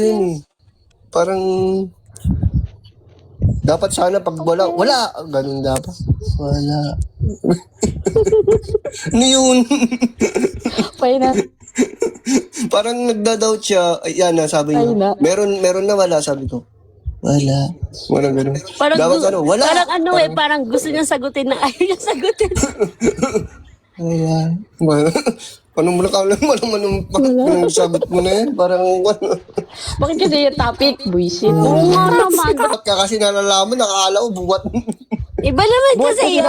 yun eh. Parang, dapat sana pag wala. Ganun dapat. Wala. Ano yun? Pahina. Parang nagda-doubt siya. Ay, yan na, sabi niya. Pahina. Meron na wala, sabi ko. Wala. Walang ganun. Parang, Dapat ano, wala. parang ano eh, parang gusto niyang sagutin na ayaw niya sagutin. Wala. Anong mo nakalaman? Anong sagot mo na yan? Parang, ano. Bakit kasi yung topic? Buisit. Oo nga naman. Bakit ka kasi nalalaman, nakakala ko, buwat. Iba naman kasi yun.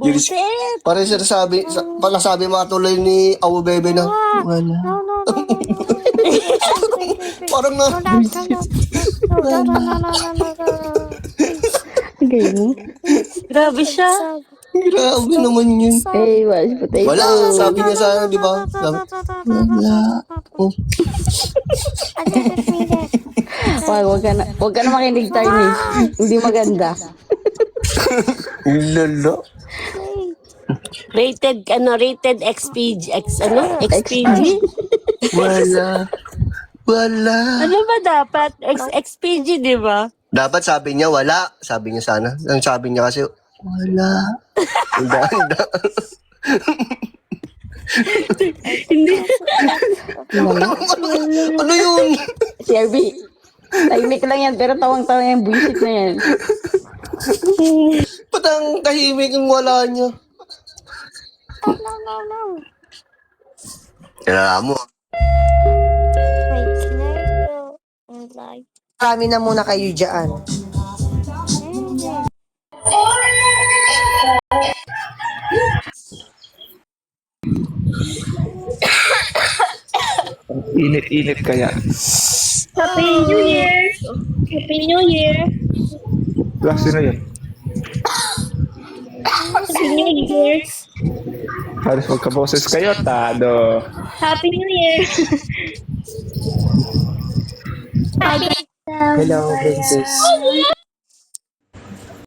Yun, Buset. parang sinasabi, pala sabi mga tuloy ni Awu Bebe na, wala. Parang na, Ganyan. Grabe siya. grabe naman yun. Eh, mashed potato. Wala, sabi niya sa ano, di ba? Sabi, wala. Oh. Wag ka na makinig, Tiny. Hindi maganda. Lala. Rated XPG, XPG? Wala. Wala. Ano ba dapat? XPG, di ba? Dapat sabi niya, wala. Sabi niya sana. Ang sabi niya kasi, wala. Handa. Hindi. Ano yun? Si RB. Tahimik lang yan, pero tawang-tawa yung buisit na yan. Ba't ang tahimik ang wala niya? Kaya mo. Wait, can I go and like? Marami na muna kayo dyan. Init-init kaya. Happy New Year! Happy New Year! Klase na yun. Happy New Year! Halos magkaboses kayo, tado. Happy New Year! Hello, princess.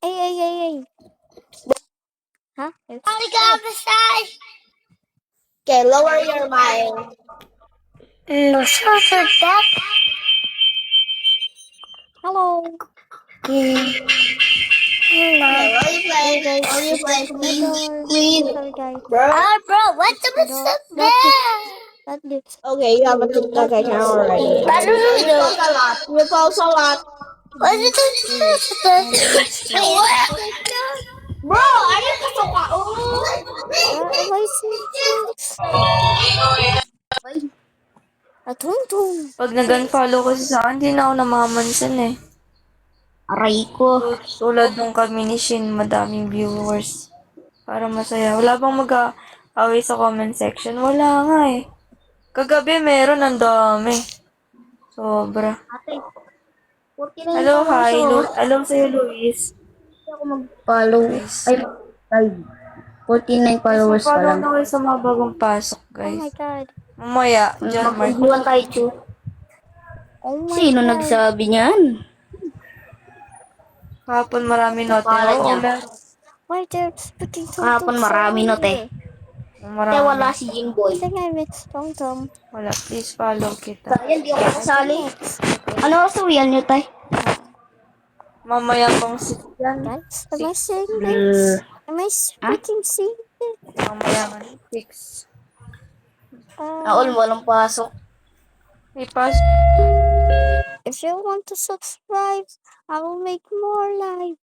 Ay. Huh? Okay, lower your mind. No, sure for that. Hello. Hello. Are you playing Queen? Bro, what's up with that? Okay, you have a TikTok account already. You post a lot. What is it? Bro, are you Pag nag-unfollow kasi sa akin, hindi na ako namamansin eh. Aray ko. Tulad nung kami ni Shin, madaming viewers. Para masaya. Wala bang mag-away sa comment section? Wala nga eh. Kagabi meron, ang dami. Sobra. Hello, hi. Hello sa'yo, Luis. Follow. Ay, 49 followers pa Follow lang. na kayo sa mga bagong pasok, Oh guys. my god. Mamaya, John Mark. Magbuwan tayo, Chu. Oh my Sino god. nagsabi niyan? Kahapon marami note. Pangalan niya? Why they're speaking to Kahapon marami note. Marami. Kaya wala si Jingboy. I think I missed Tom. Wala, please follow kita. Sayang, di ako kasali. Ano sa uyan niyo, tay? Mamaya pang 6 yan. Guys, am I saying this? Am I speaking secret? Mamaya nga 6. Naol, walang pasok. May pas. If you want to subscribe, I will make more live.